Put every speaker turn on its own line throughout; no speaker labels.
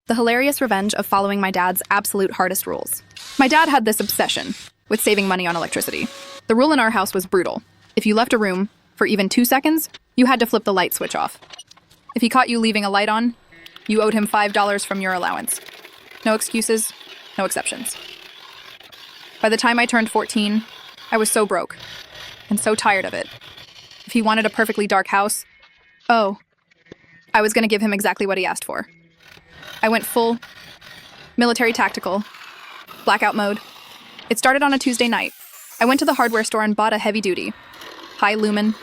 The hilarious revenge of following my dad's absolute hardest rules. My dad had this obsession with saving money on electricity. The rule in our house was brutal. If you left a room for even 2 seconds, you had to flip the light switch off. If he caught you leaving a light on, you owed him $5 from your allowance. No excuses, no exceptions. By the time I turned 14, I was so broke and so tired of it. If he wanted a perfectly dark house, I was going to give him exactly what he asked for. I went full military tactical, blackout mode. It started on a Tuesday night. I went to the hardware store and bought a heavy-duty, high lumen,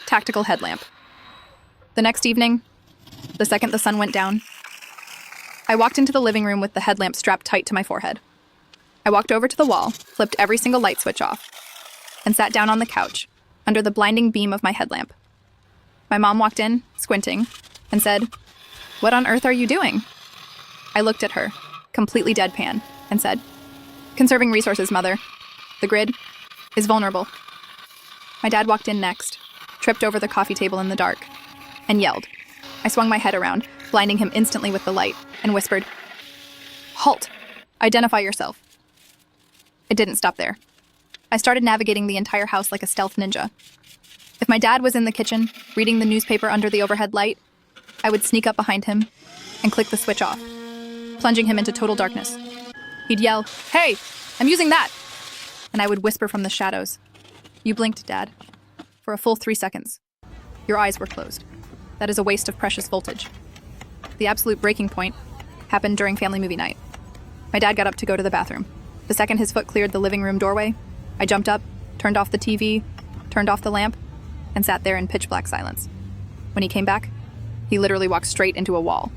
tactical headlamp. The next evening, the second the sun went down, I walked into the living room with the headlamp strapped tight to my forehead. I walked over to the wall, flipped every single light switch off, and sat down on the couch under the blinding beam of my headlamp. My mom walked in, squinting, and said, "What on earth are you doing?" I looked at her, completely deadpan, and said, "Conserving resources, Mother. The grid is vulnerable." My dad walked in next, tripped over the coffee table in the dark, and yelled. I swung my head around, blinding him instantly with the light, and whispered, "Halt! Identify yourself." It didn't stop there. I started navigating the entire house like a stealth ninja. If my dad was in the kitchen, reading the newspaper under the overhead light, I would sneak up behind him and click the switch off, plunging him into total darkness. He'd yell, "Hey, I'm using that!" And I would whisper from the shadows, "You blinked, Dad, for a full 3 seconds. Your eyes were closed. That is a waste of precious voltage." The absolute breaking point happened during family movie night. My dad got up to go to the bathroom. The second his foot cleared the living room doorway, I jumped up, turned off the TV, turned off the lamp, and sat there in pitch black silence. When he came back, he literally walked straight into a wall.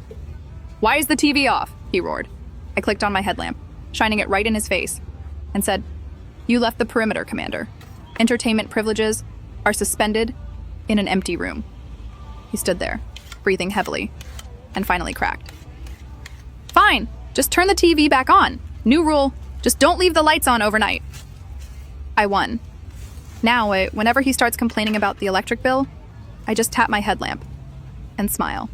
"Why is the TV off?" he roared. I clicked on my headlamp, shining it right in his face, and said, "You left the perimeter, Commander. Entertainment privileges are suspended in an empty room." He stood there, breathing heavily, and finally cracked. "Fine, just turn the TV back on. New rule, just don't leave the lights on overnight." I won. Now, whenever he starts complaining about the electric bill, I just tap my headlamp and smile.